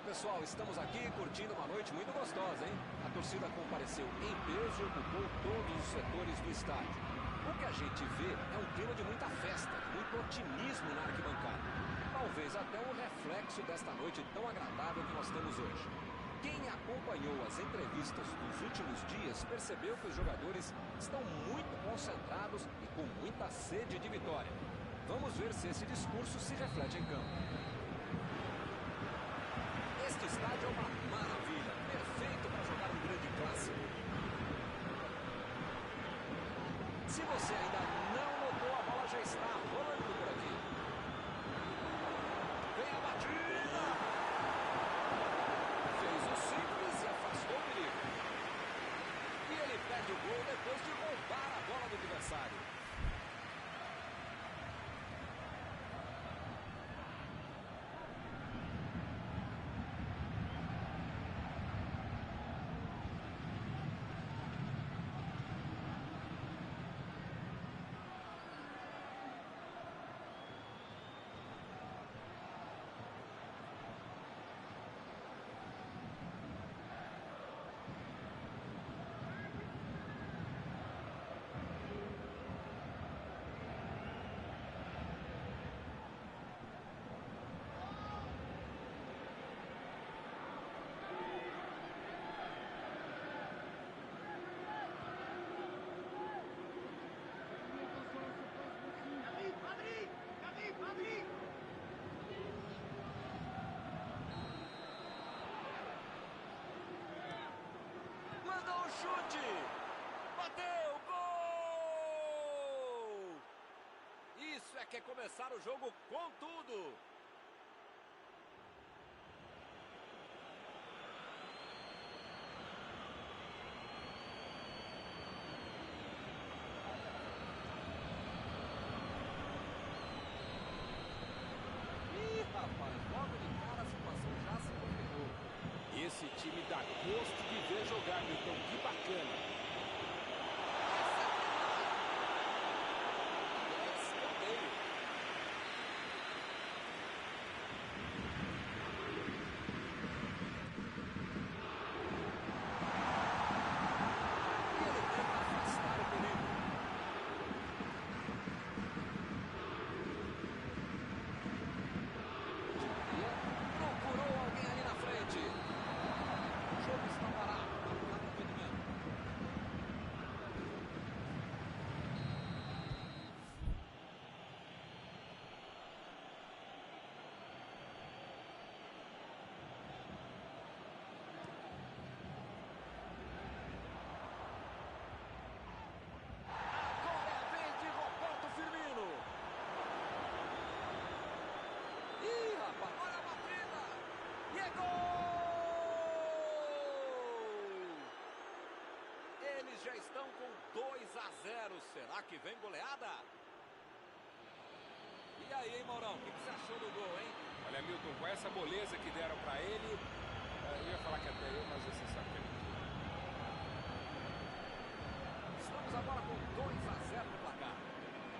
pessoal, estamos aqui curtindo uma noite muito gostosa, hein? A torcida compareceu em peso e ocupou todos os setores do estádio. O que a gente vê é um clima de muita festa, de muito otimismo na arquibancada. Talvez até um reflexo desta noite tão agradável que nós temos hoje. Quem acompanhou as entrevistas dos últimos dias percebeu que os jogadores estão muito concentrados e com muita sede de vitória. Vamos ver se esse discurso se reflete em campo. Este estádio é uma maravilha, perfeito para jogar um grande clássico. Se você ainda não notou, a bola já está rolando por aqui. Vem a batida! Fez o simples e afastou o perigo. E ele perde o gol depois de roubar a bola do adversário. Mandou um chute! Bateu! Gol! Isso é que é começar o jogo com tudo! Ih, rapaz, logo de cara a situação já se complicou. Esse time dá gosto de ver jogar, Milton. Que bacana. Escanteio. E ele tenta afastar o perigo. Procurou alguém ali na frente. O jogo está parado, não dá impedimento. Agora é a vez de Roberto Firmino. Ih, rapaz, olha a batida. E é gol! Eles já estão com 2-0. Será que vem goleada? E aí, hein, Maurão? O que você achou do gol, hein? Olha, Milton, com essa moleza que deram pra ele, eu ia falar que até eu, mas você sabe que é mentira. Estamos agora com 2-0 no placar.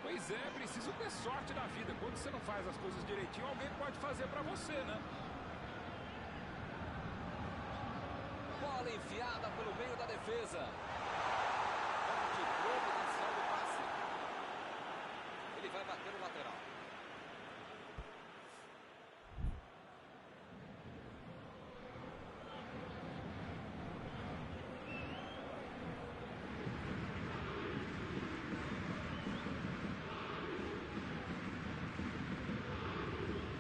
Pois é, preciso ter sorte na vida. Quando você não faz as coisas direitinho, alguém pode fazer pra você, né? Bola enfiada pelo meio da defesa. Corte providencial do passe. Ele vai bater no lateral.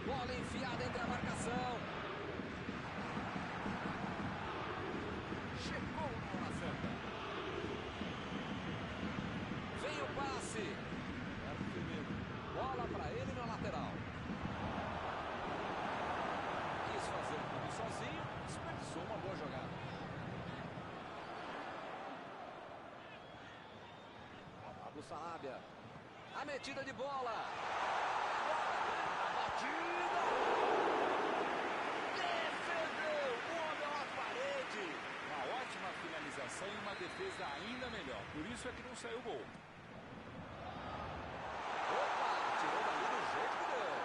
Bola enfiada entre a marcação. Chegou na hora certa. Vem o passe. Roberto Firmino. Bola para ele na lateral. Quis fazer tudo sozinho. Desperdiçou uma boa jogada. Pablo Sarabia. A metida de bola. A batida. Defendeu. O homem na parede. Uma ótima finalização e uma defesa ainda melhor. Por isso é que não saiu gol. Opa, tirou dali do jeito que deu.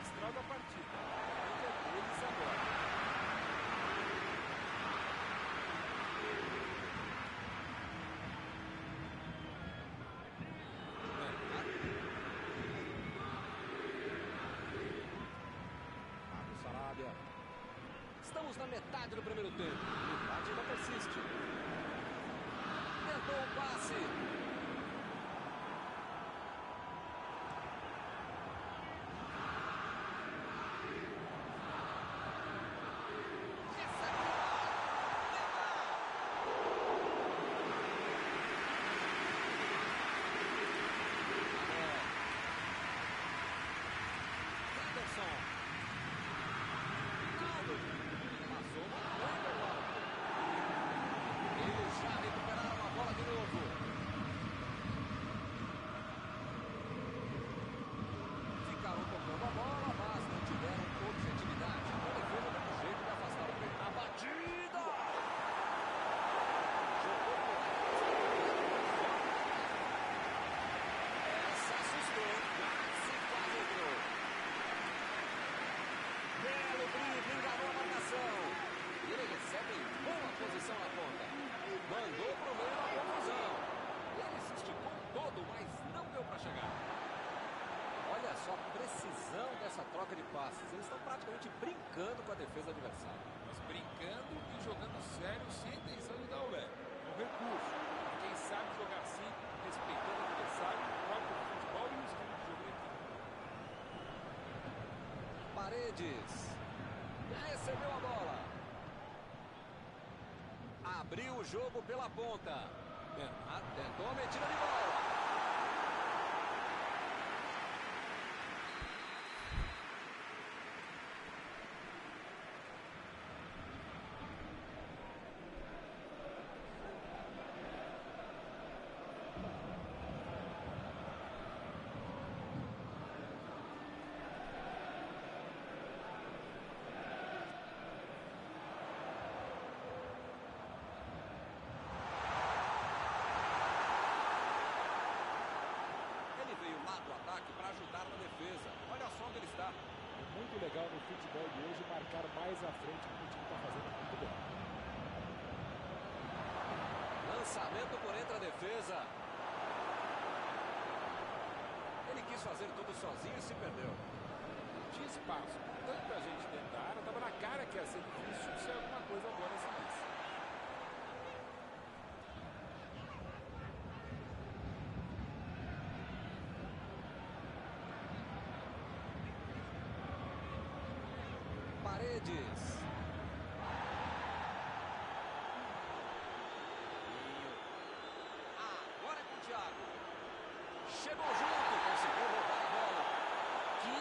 astral da partida. A é deles agora. Estamos na metade do primeiro tempo. O empate ainda persiste. Tentou o passe. Troca de passes, eles estão praticamente brincando com a defesa adversária. Mas brincando e jogando sério sem intenção de dar o leve. É um recurso. Quem sabe jogar assim, respeitando o adversário, o próprio futebol e o estilo de jogo da equipe. Paredes recebeu a bola. Abriu o jogo pela ponta. Bernat tentou a metida de bola. Para ajudar na defesa. Olha só onde ele está. É muito legal no futebol de hoje marcar mais à frente do que o time está fazendo muito bem. Lançamento por entre a defesa. Ele quis fazer tudo sozinho e se perdeu. Tinha espaço. Tanta gente dentro da área, estava na cara que ia ser difícil se alguma coisa boa nessa lista. Paredes. Agora é com o Thiago. Chegou junto, conseguiu roubar a bola. Que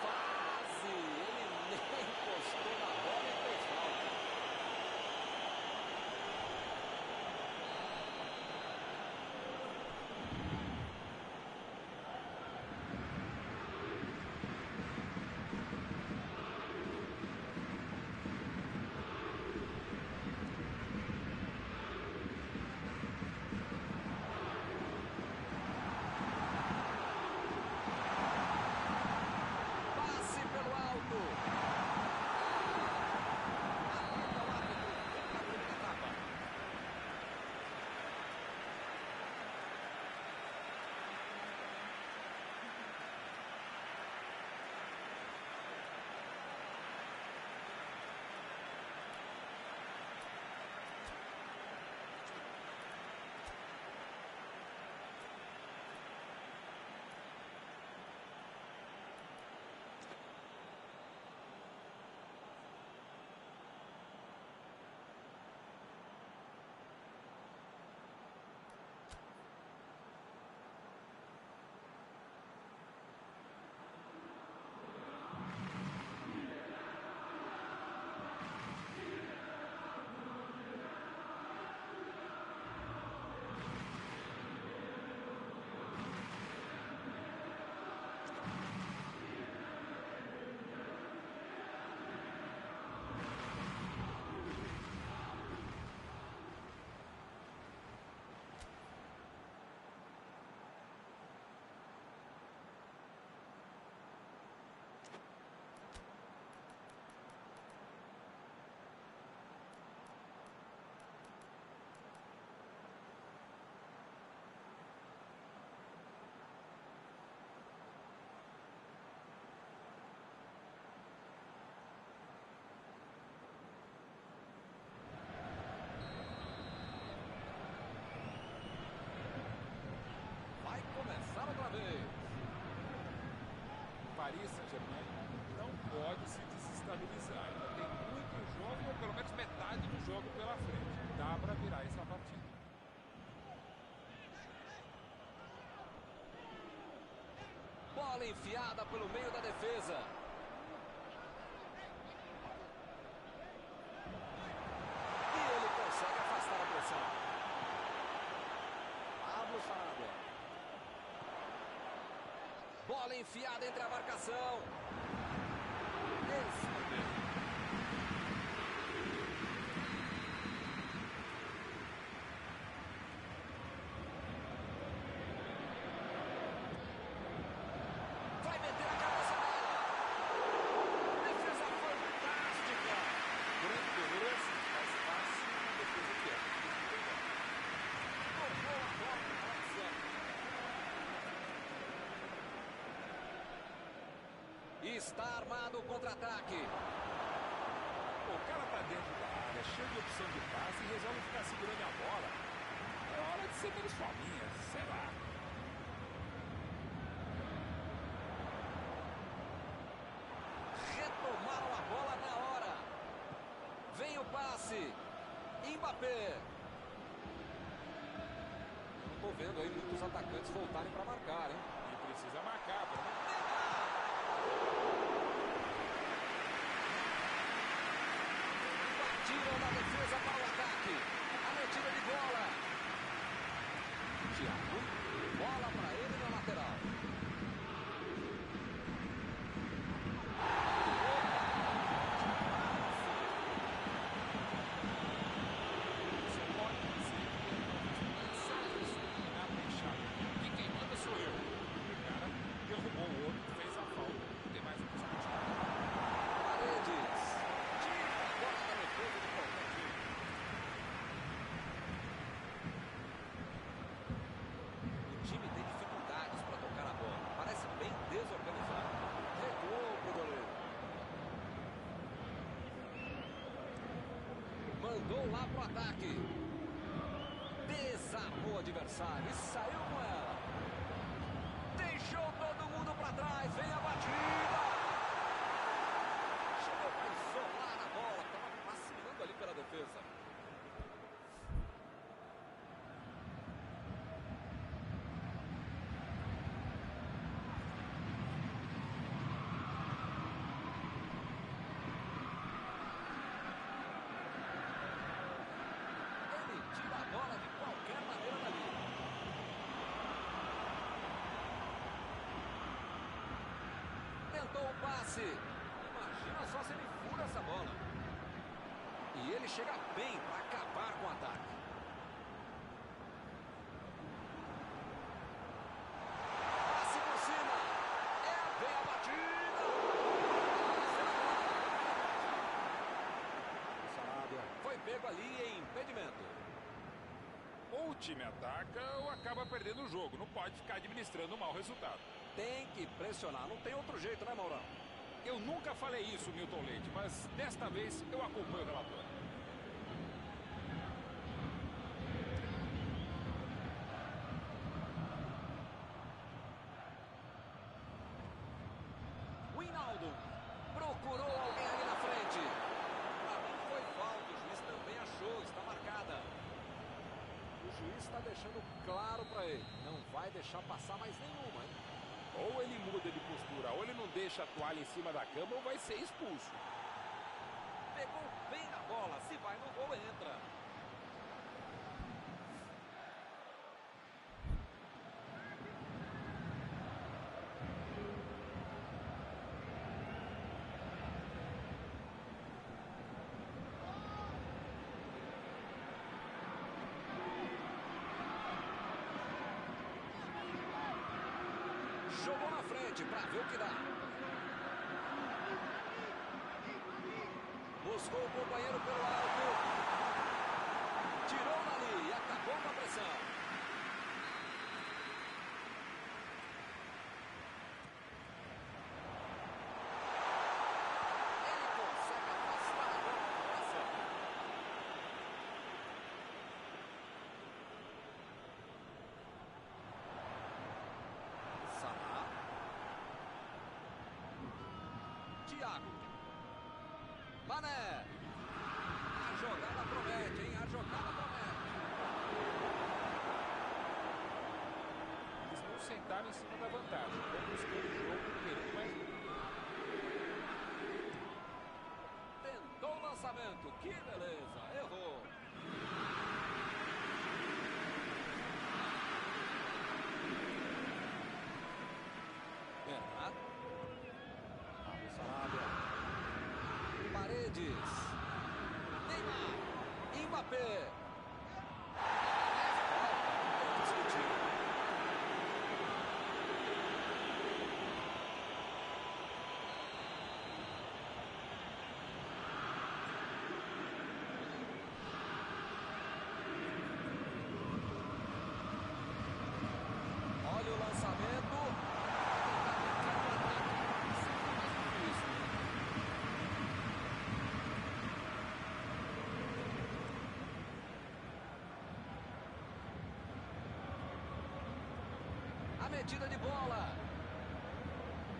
fase! Ele nem encostou na bola e fez falta. Paris Saint-Germain não pode se desestabilizar. Ainda tem muito jogo, ou pelo menos metade do jogo pela frente. Dá para virar essa partida. Bola enfiada pelo meio da defesa. E ele consegue afastar a pressão. Pablo Sarabia. Bola enfiada entre a marcação. Escanteio. Vai meter a cabeça nela. Defesa fantástica. Grande goleiro é assim, faz fácil na defesa que é. Tocou a bola na hora certa. Está armado o contra-ataque. O cara tá dentro da área, cheio de opção de passe e resolve ficar segurando a bola. É hora de ser menos fominha, sei lá. Retomaram a bola na hora. Vem o passe. Mbappé. Não tô vendo aí muitos atacantes voltarem para marcar, hein? E precisa marcar, pelo menos. Partiram da defesa para o ataque. A metida de bola. Thiago. Bola para ele na lateral. Você pode dizer que é uma mensagem subliminar deixada. E quem manda sou eu. O cara derrubou o outro, fez a falta. Não tem mais o que discutir. Paredes. Tira a bola da defesa de qualquer jeito. O time tem dificuldades para tocar a bola. Parece bem desorganizado. Recuou pro goleiro. Mandou lá pro ataque. Desarmou o adversário e saiu com ela. Deixou todo mundo para trás. Vem a batida. Chegou para isolar a bola. Estava vacilando ali pela defesa. Ele tira a bola de qualquer maneira dali. Tentou o passe. Imagina só se ele fura essa bola. E ele chega bem para acabar com o ataque. Passe por cima. Vem a batida. O Sarabia foi pego ali em impedimento. Ou o time ataca ou acaba perdendo o jogo. Não pode ficar administrando um mau resultado. Tem que pressionar. Não tem outro jeito, né, Maurão? Eu nunca falei isso, Milton Leite, mas desta vez eu acompanho o relatório. Wijnaldum procurou alguém ali na frente. Pra mim foi falta, o juiz também achou, está marcada. O juiz está deixando claro para ele, não vai deixar passar mais nenhuma, hein? Ou ele muda de postura, ou ele não deixa a toalha em cima da cama, ou vai ser expulso. Pegou bem na bola, se vai no gol, entra. Jogou na frente para ver o que dá. Buscou o companheiro pelo alto. Tirou dali e acabou com a pressão. Ele consegue afastar a bola na hora certa. Salah. Thiago. Mané. A jogada promete, hein? A jogada promete. Eles não sentaram em cima da vantagem. Estão buscando o jogo, querendo mais um. Tentou o lançamento. Que beleza. Errou. Bernardo. Pablo Sarabia. Paredes. Neymar. Mbappé. Olha o lançamento. A metida de bola.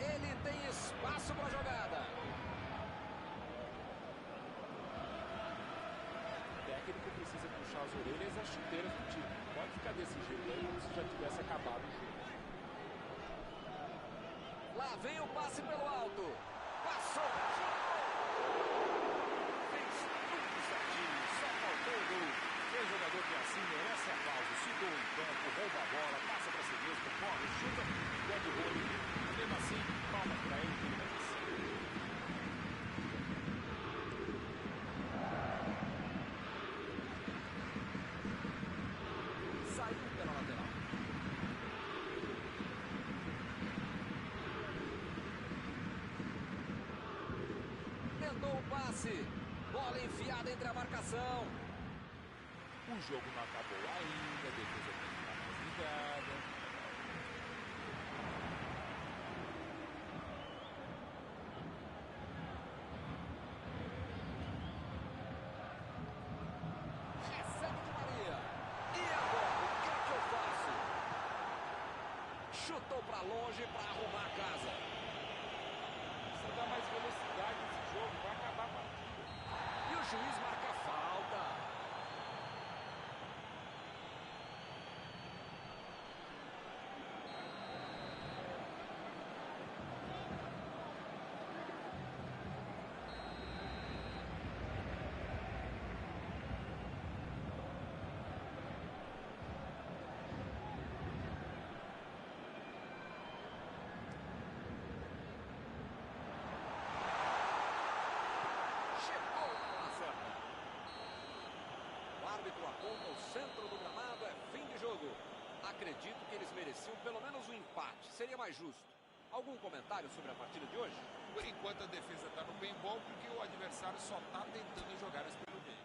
Ele tem espaço para a jogada. O técnico precisa puxar as orelhas e as chuteiras do time. Pode ficar desse jeito aí como se já tivesse acabado o jogo. Lá vem o passe pelo alto. Passou. Fez tudo certinho. Só faltou o gol. Tem jogador que assim merece aplauso. Se doa em campo, rouba a bola, passa pra si mesmo, corre, chuta e é de gol. Mesmo assim, palmas pra ele que ele merece. Saiu pela lateral. Tentou o passe. Bola enfiada entre a marcação. O jogo não acabou ainda, a defesa tem que estar mais ligada. Recebe de Maria. E agora, o que é que eu faço? Chutou para longe para arrumar a casa. Precisa dar mais velocidade nesse jogo, vai acabar a partida. E o juiz marca a falta. Chegou na bola certa. O árbitro aponta o centro do gramado, é fim de jogo. Acredito que eles mereciam pelo menos um empate, seria mais justo. Algum comentário sobre a partida de hoje? Por enquanto a defesa está no bem bom porque o adversário só está tentando jogar as pelo meio.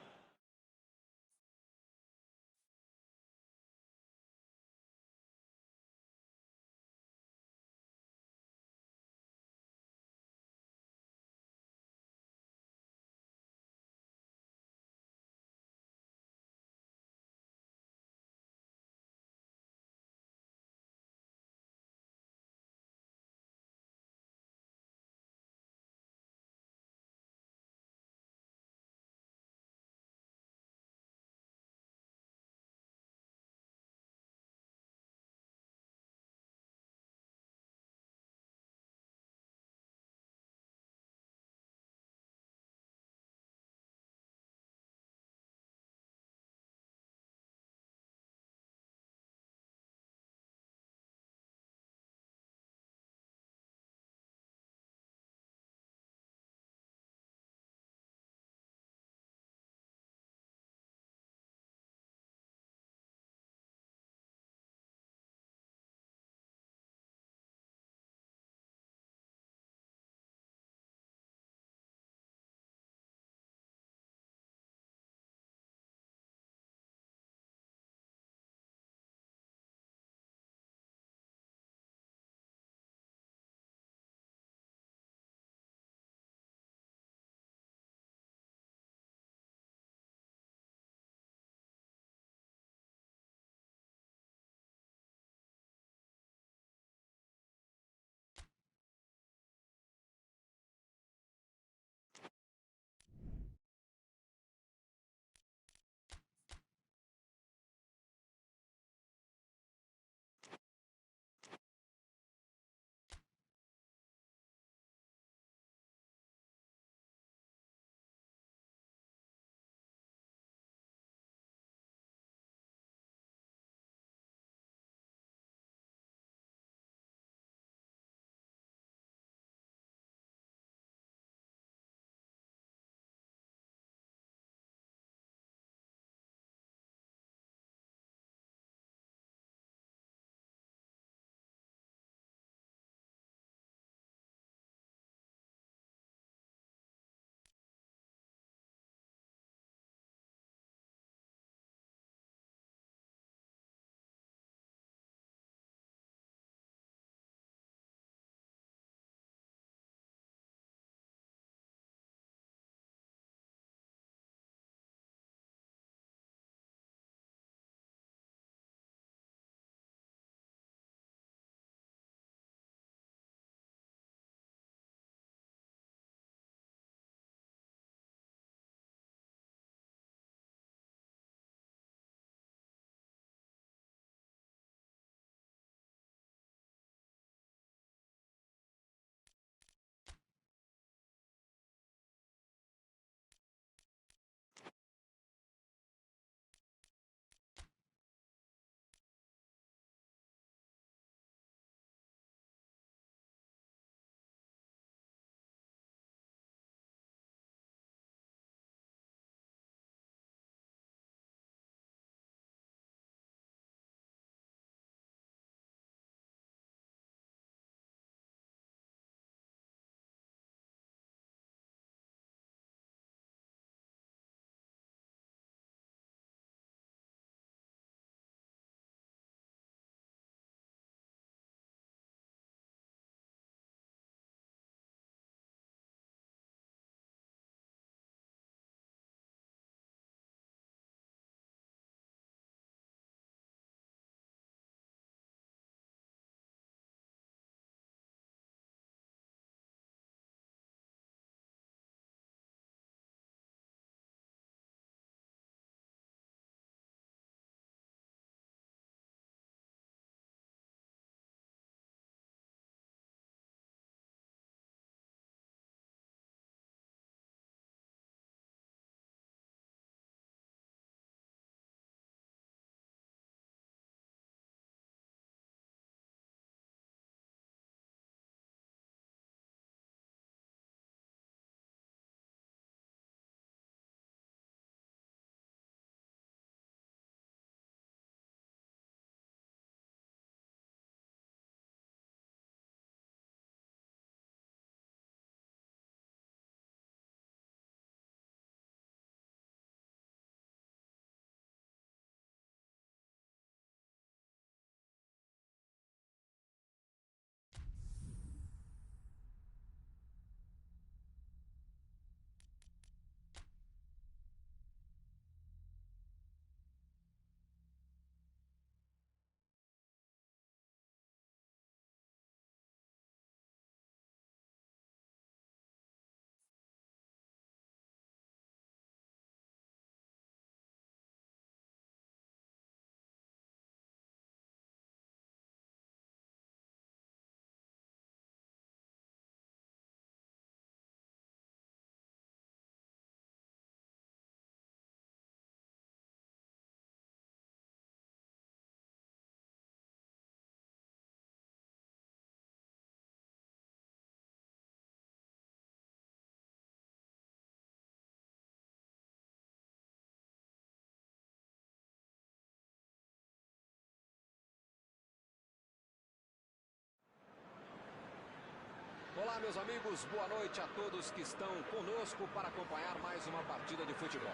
Olá, meus amigos, boa noite a todos que estão conosco para acompanhar mais uma partida de futebol.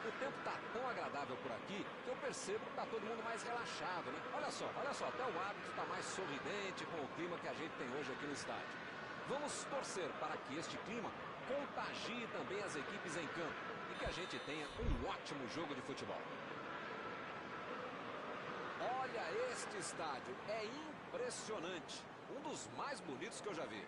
O tempo está tão agradável por aqui que eu percebo que está todo mundo mais relaxado, né? Olha só, até o árbitro está mais sorridente com o clima que a gente tem hoje aqui no estádio. Vamos torcer para que este clima contagie também as equipes em campo e que a gente tenha um ótimo jogo de futebol. Olha este estádio, é impressionante, um dos mais bonitos que eu já vi.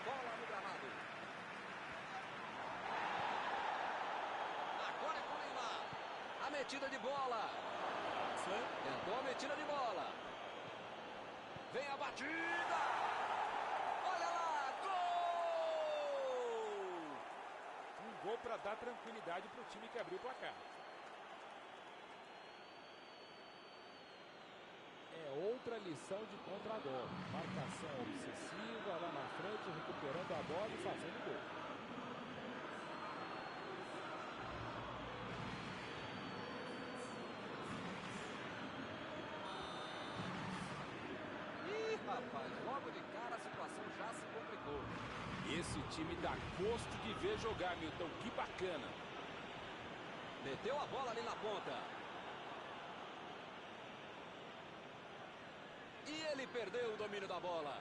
Bola no gramado. Agora é com o Neymar. A metida de bola. Tentou a metida de bola. Vem a batida. Olha lá, gol! Um gol para dar tranquilidade para o time que abriu o placar. Outra lição de contragolpe. Marcação obsessiva lá na frente, recuperando a bola e fazendo gol. Ih, rapaz, logo de cara a situação já se complicou. Esse time dá gosto de ver jogar, Milton. Que bacana. Meteu a bola ali na ponta. E ele perdeu o domínio da bola.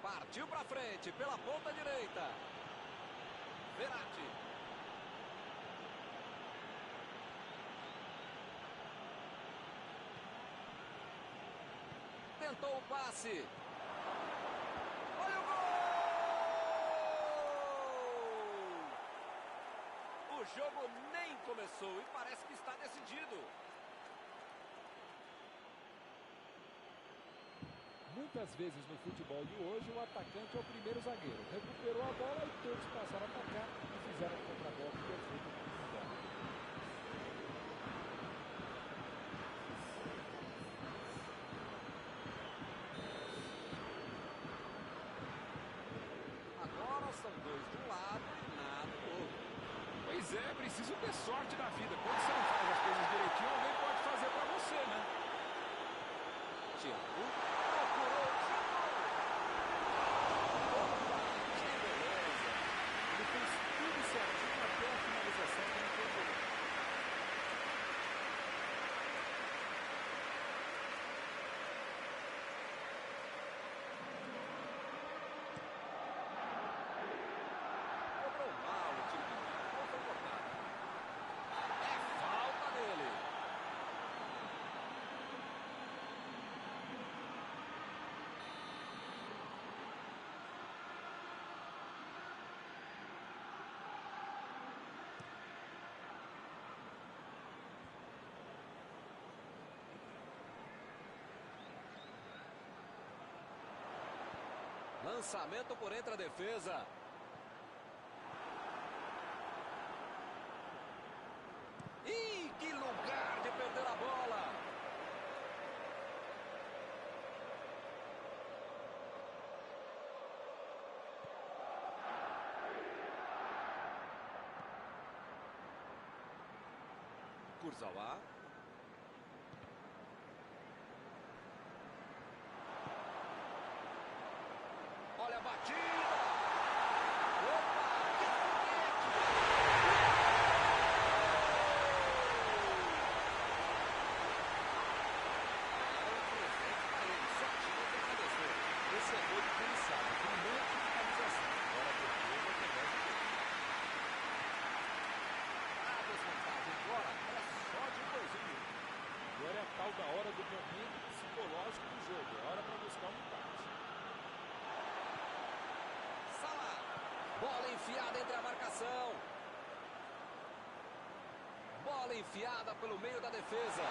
Partiu para frente, pela ponta direita. Verratti. Tentou o passe. Olha o gol! O jogo nem começou e parece que está decidido. Muitas vezes no futebol de hoje, o atacante é o primeiro zagueiro. Recuperou a bola e todos passaram a atacar e fizeram um contra-golpe perfeito na bola. Agora são dois de um lado e nada do outro. Pois é, preciso ter sorte na vida. Quando você não faz as coisas direitinho, alguém pode fazer pra você, né? Procurou o tiro. Opa, que beleza. Ele fez tudo certinho até a finalização que não foi gol. Cobrou mal o time de Minas. Não foi cortado. É falta dele. Lançamento por entre a defesa. Ih, que lugar de perder a bola. Kurzawa. Olha a batida! Opa! Que foguete! É um presente para ele, só tinha que agradecer. Esse é gol de quem sabe. Primeiro que finalização. Agora a defesa que deve ter. A desvantagem agora é só de 2 gols. do momento psicológico do jogo. É hora para buscar um empate. Salah. Bola enfiada entre a marcação. Bola enfiada pelo meio da defesa.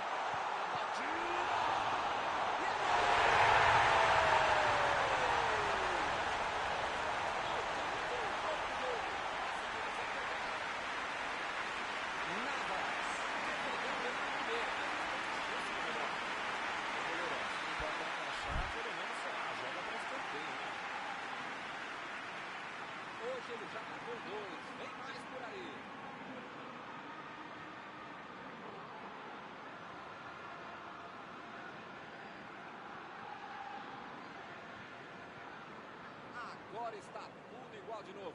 Batida! Hoje ele já marcou 2. Vem mais por aí. Agora está tudo igual de novo.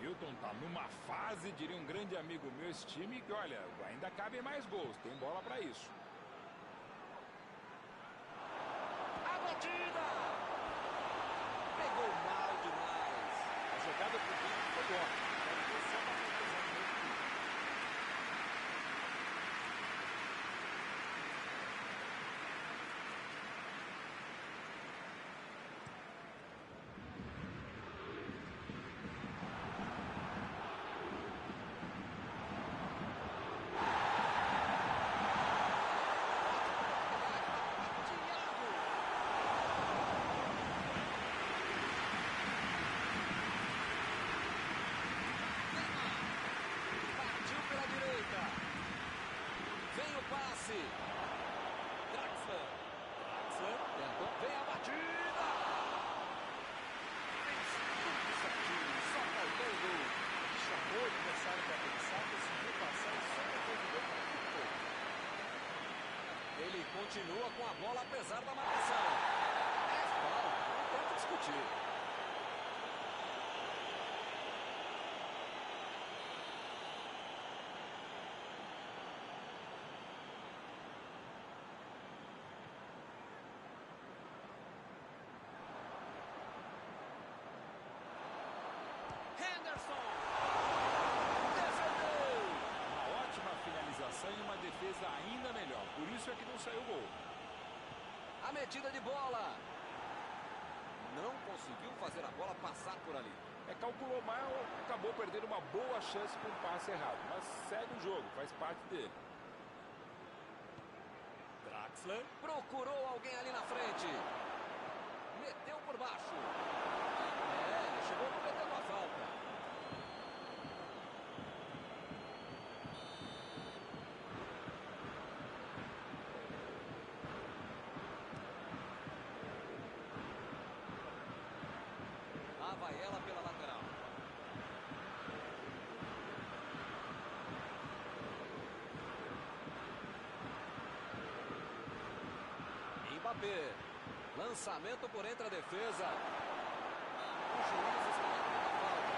Hilton tá numa fase, diria um grande amigo meu, esse time, que olha, ainda cabem mais gols, tem bola para isso. A batida! Pegou mal demais. A jogada pro time foi ótima. Draxler tentou, vem a batida! Fez tudo certinho, só faltou o gol. Chamou o adversário para pensar, conseguiu passar e só depois do gol para muito pouco. Ele continua com a bola apesar da marcação. É falta, não tem o que discutir. E uma defesa ainda melhor, por isso é que não saiu o gol. A metida de bola. Não conseguiu fazer a bola passar por ali. Calculou mal, acabou perdendo uma boa chance com um passe errado. Mas segue o jogo, faz parte dele. Draxler procurou alguém ali na frente. Meteu por baixo. Ele chegou cometendo a falta. Vai ela pela lateral. Mbappé. Lançamento por entre a defesa. O juiz está marcando a falta.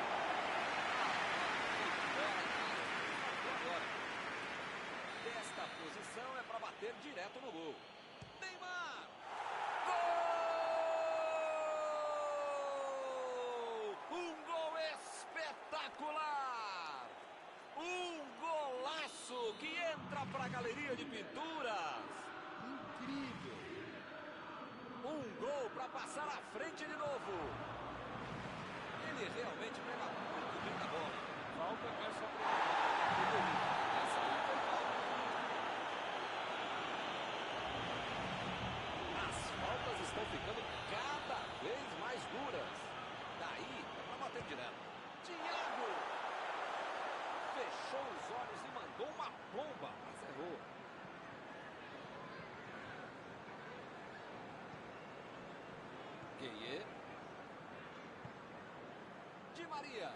Agora. Desta posição é para bater direto no gol. Neymar. Gol! Um gol espetacular! Um golaço que entra para a galeria de pinturas. Incrível! Um gol para passar à frente de novo. Ele realmente pega muito bem da bola. Falta é só para essa aí foi falta. As faltas estão ficando cada vez mais duras. Daí é para bater direto. Thiago fechou os olhos e mandou uma bomba, mas errou. Gueye. Di Maria.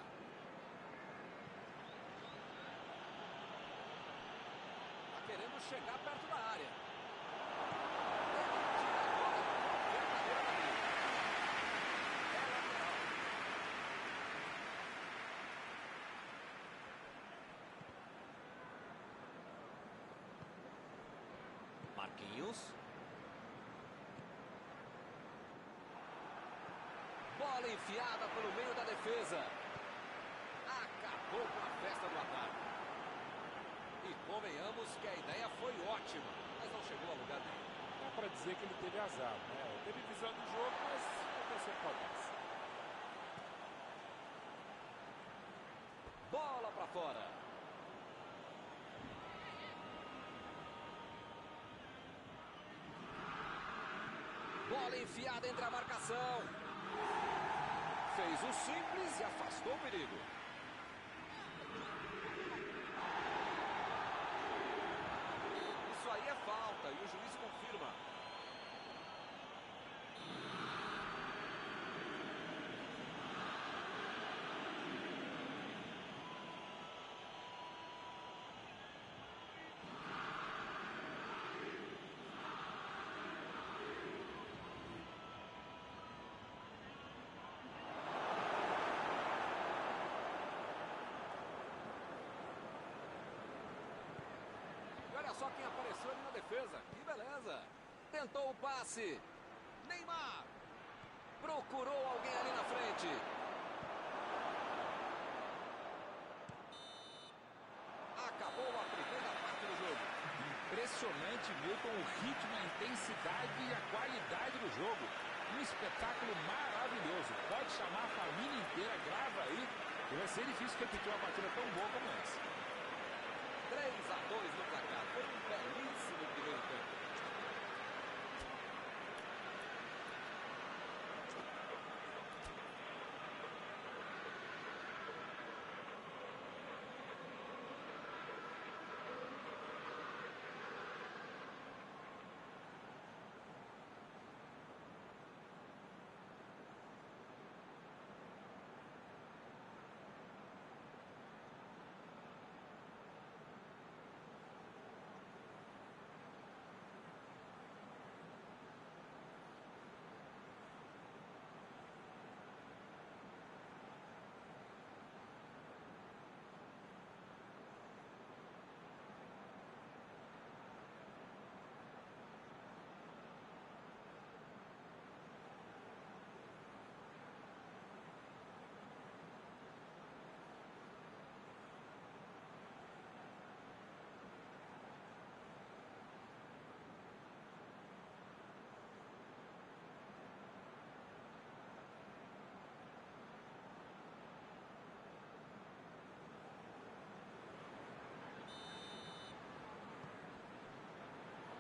Tá querendo chegar perto da área. Ele tira a bola verdadeira da linha. É lateral. Marquinhos. Bola enfiada pelo meio da defesa. Acabou com a festa do ataque. E convenhamos que a ideia foi ótima, mas não chegou a lugar nenhum. para dizer que ele teve azar, né? Teve visão de jogo, mas aconteceu problemas. Bola para fora. Bola enfiada entre a marcação. Fez o simples e afastou o perigo. Isso aí é falta e o juiz confirma. Olha só quem apareceu ali na defesa. Que beleza. Tentou o passe. Neymar. Procurou alguém ali na frente. Acabou a primeira parte do jogo. Impressionante, Milton, o ritmo, a intensidade e a qualidade do jogo. Um espetáculo maravilhoso. Pode chamar a família inteira, grava aí. E vai ser difícil repetir uma partida tão boa como essa. 3-2 no placar. Foi um belíssimo primeiro tempo.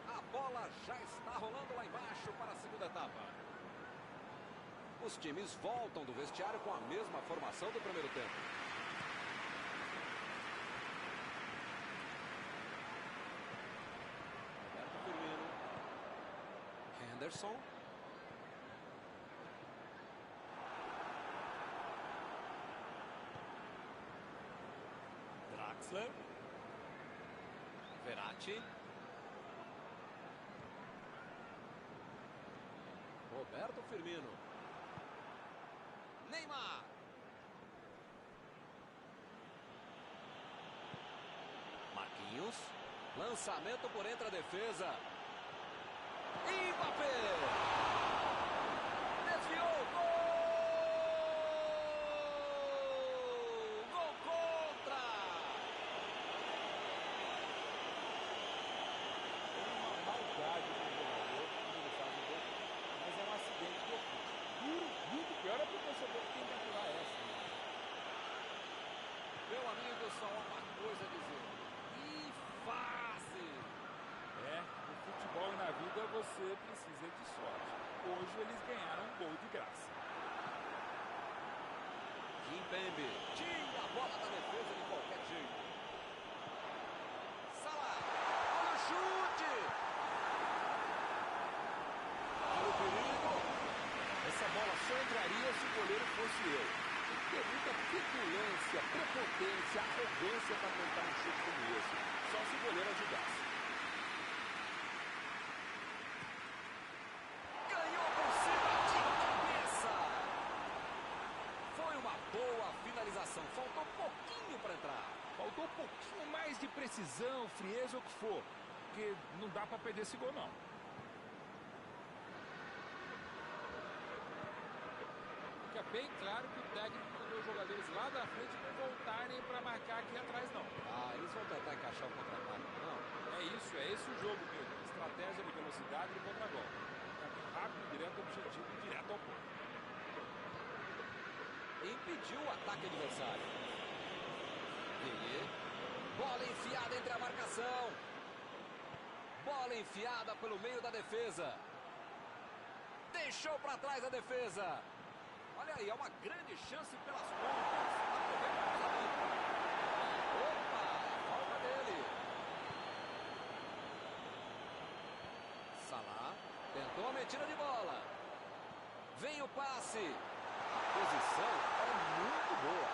A bola já está rolando lá embaixo para a segunda etapa. Os times voltam do vestiário com a mesma formação do primeiro tempo. Roberto Firmino. Henderson. Draxler. Verratti. Roberto Firmino. Neymar. Marquinhos. Lançamento por entre a defesa. Mbappé. Desviou. Gol! Gol contra. Uma maldade do jogador quando ele faz o gol, mas é um acidente de ofício. Duro, muito pior é pro torcedor que tem que aturar essa. Meu amigo, só há uma coisa a dizer. E fácil. No futebol e na vida você precisa de sorte. Hoje eles ganharam um gol de graça. Kimpembe tira a bola da defesa de qualquer jeito. Salah, olha o chute. Olha o perigo. Essa bola só entraria se o goleiro fosse eu. Tem que ter muita petulância, prepotência, arrogância para tentar um chute como esse. Só se o goleiro ajudasse. Ganhou por cima de cabeça. Foi uma boa finalização. Faltou pouquinho para entrar. Faltou um pouquinho mais de precisão, frieza ou o que for. Porque não dá para perder esse gol, não. Fica bem claro que o técnico mandou os jogadores lá da frente não voltarem para marcar aqui atrás, não. Eles vão tentar encaixar o contra-ataque. Não. É isso, é esse o jogo, Milton. Estratégia de velocidade e contra-golpe. Caminho rápido, direto ao objetivo, direto ao ponto. Impediu o ataque adversário. Vini. Bola enfiada entre a marcação. Bola enfiada pelo meio da defesa. Deixou para trás a defesa. Olha aí, é uma grande chance pelas pontas. Opa, falta dele. Salah tentou a metida de bola. Vem o passe. A posição é muito boa.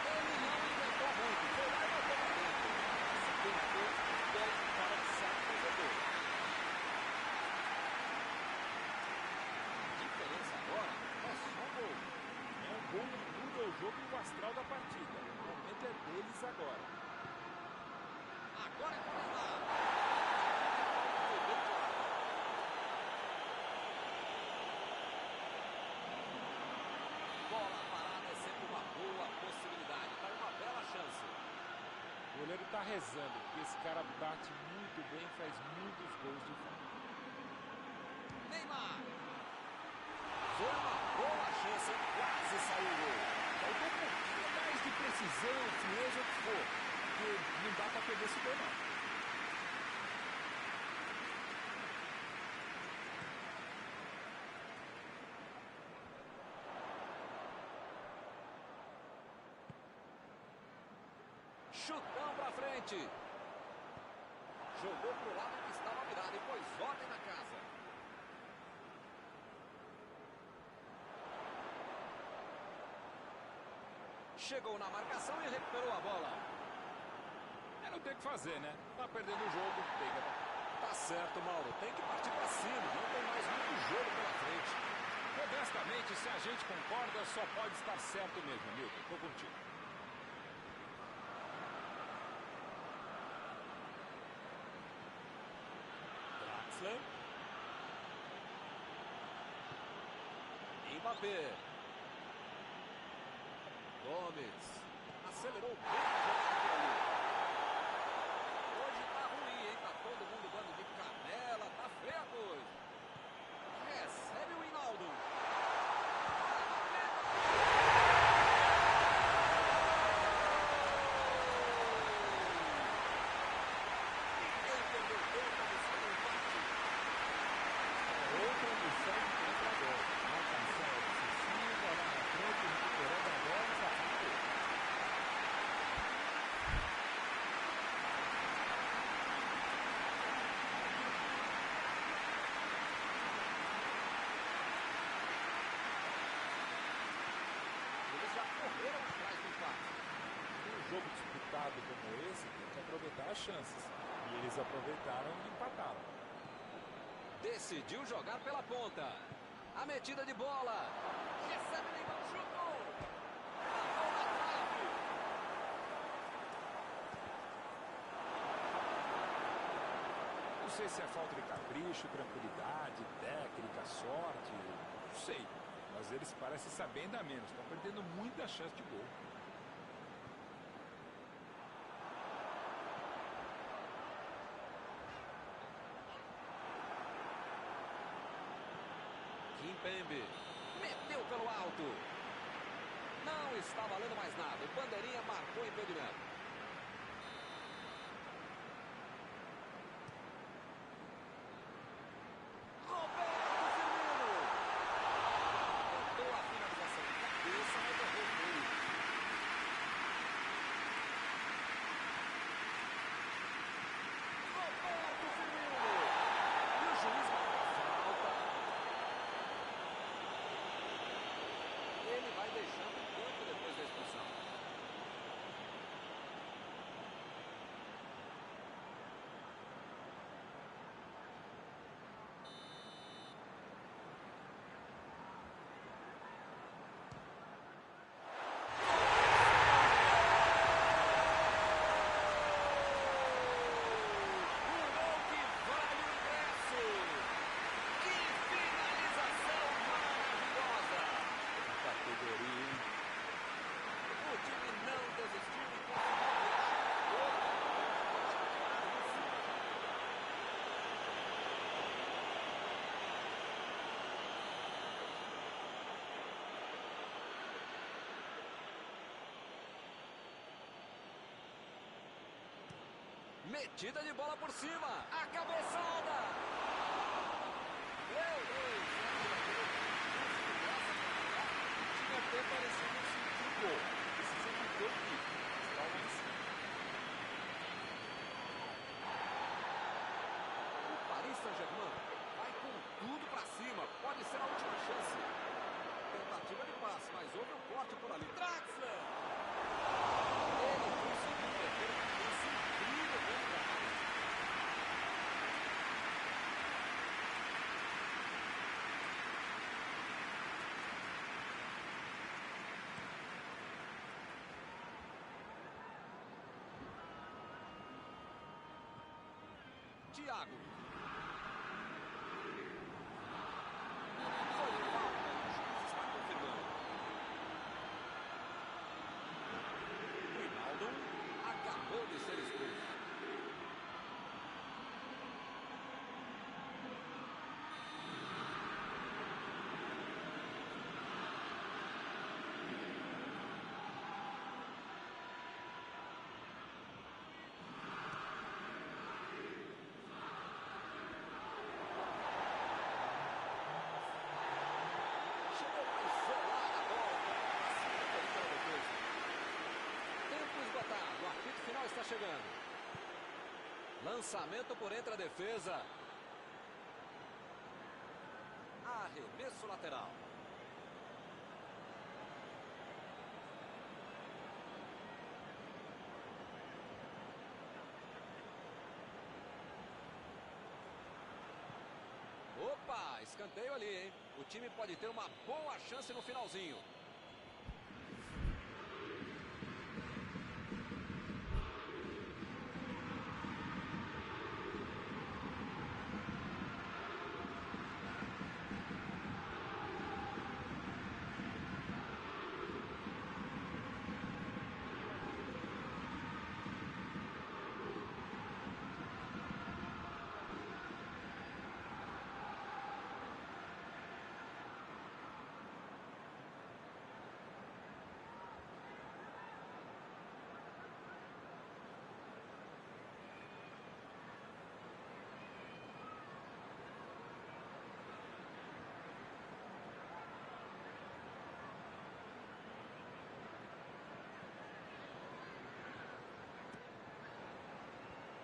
Ele não inventou muito. Foi lá e botou pra dentro. Se tentou, deu um cara que sabe fazer gol. A diferença agora é só um gol. É um gol que muda o jogo e o astral da partida. O momento é deles agora. Agora é com o Neymar. Bola parada é sempre uma boa possibilidade. Tá uma bela chance. O goleiro está rezando, porque esse cara bate muito bem, faz muitos gols de fora. Neymar. Foi uma boa chance, quase saiu o gol. Faltou um pouquinho mais de precisão, frieza, o que for. Porque não dá para perder esse gol, não. Chutão pra frente. Jogou pro lado que estava virado e pôs ordem na casa. Chegou na marcação e recuperou a bola. É, não tem o que fazer, né? Tá perdendo o jogo, tem que... Tá certo, Mauro. Tem que partir pra cima. Não tem mais muito jogo pela frente. Modestamente, se a gente concorda, só pode estar certo mesmo, Milton. Tô contigo. Draxler. Mbappé. Gomes. Acelerou bem a jogada por ali. Hoje tá ruim, hein? Tá todo mundo dando de canela. Tá feia a coisa. Recebe o Hinaldo. Ninguém perdeu tempo a buscar o empate. Outra missão de contra-golpe. Marcação excessiva, lá na frente, recuperando a bola e safando gol. Eles já correram atrás do empate. Num jogo disputado como esse, tem que aproveitar as chances. E eles aproveitaram e empataram. Decidiu jogar pela ponta. A metida de bola. Recebe Neymar, chutou. Bateu na trave. Não sei se é falta de capricho, tranquilidade, técnica, sorte, não sei. Mas eles parecem saber ainda menos. Estão perdendo muita chance de gol. Kimpembe. Meteu pelo alto. Não está valendo mais nada. O bandeirinha marcou impedimento. Roberto Firmino. Tentou a finalização de cabeça, mas errou feio. Roberto Firmino. E o juiz marca a falta. Ele vai deixando o campo depois da expulsão. Metida de bola por cima. A cabeçada. Meu Deus. Tinha até parecido um gol. Precisa manter o ritmo. Está lá em cima. O Paris Saint-Germain vai com tudo para cima. Pode ser a última chance. Tentativa de passe, mas houve um corte por ali. Draxler. Ele conseguiu perder uma chance incrível dentro da área. Thiago. Foi falta. O juiz está confirmando. Rinaldo acabou de ser expulso. Chegou a isolar a bola. Para cima da defesa. Tempo esgotado. O apito final está chegando. Lançamento por entre a defesa. Arremesso lateral. Opa, escanteio ali, hein? O time pode ter uma boa chance no finalzinho.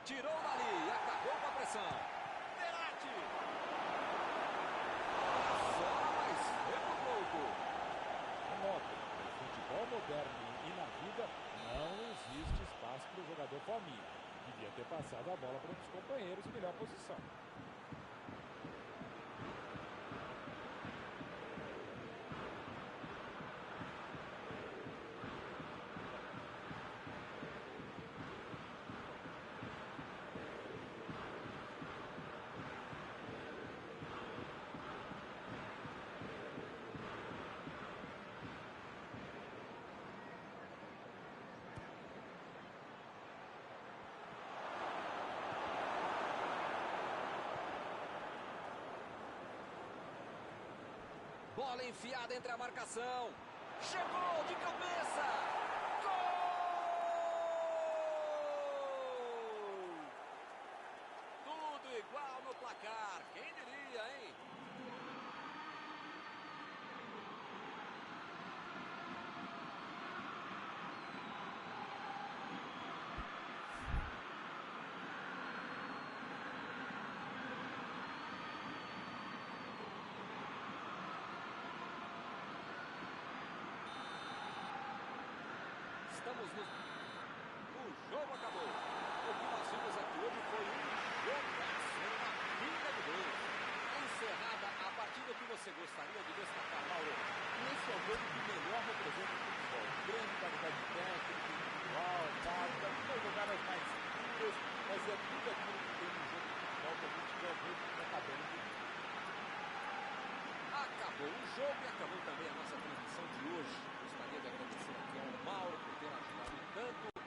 Tirou dali e acabou com a pressão. Verratti. Só, mas foi por pouco. Nota, no futebol moderno e na vida não existe espaço para o jogador fominha. Devia ter passado a bola para um dos companheiros em melhor posição. Bola enfiada entre a marcação. Chegou de cabeça. Gol! Tudo igual no placar. Quem diria, hein? Estamos no... O jogo acabou. O que nós vimos aqui hoje foi um jogaço, uma briga de gols. Encerrada a partida, que você gostaria de destacar, Mauro? Esse é o jogo que melhor representa o futebol. Grande qualidade técnica, individual, tática, algumas jogadas mais puras, mas é tudo aquilo que tem no jogo de futebol que a gente quer ver acabando de ver. Acabou o jogo e acabou também a nossa transmissão de hoje. Gostaria de agradecer aqui ao Mauro por ter ajudado tanto.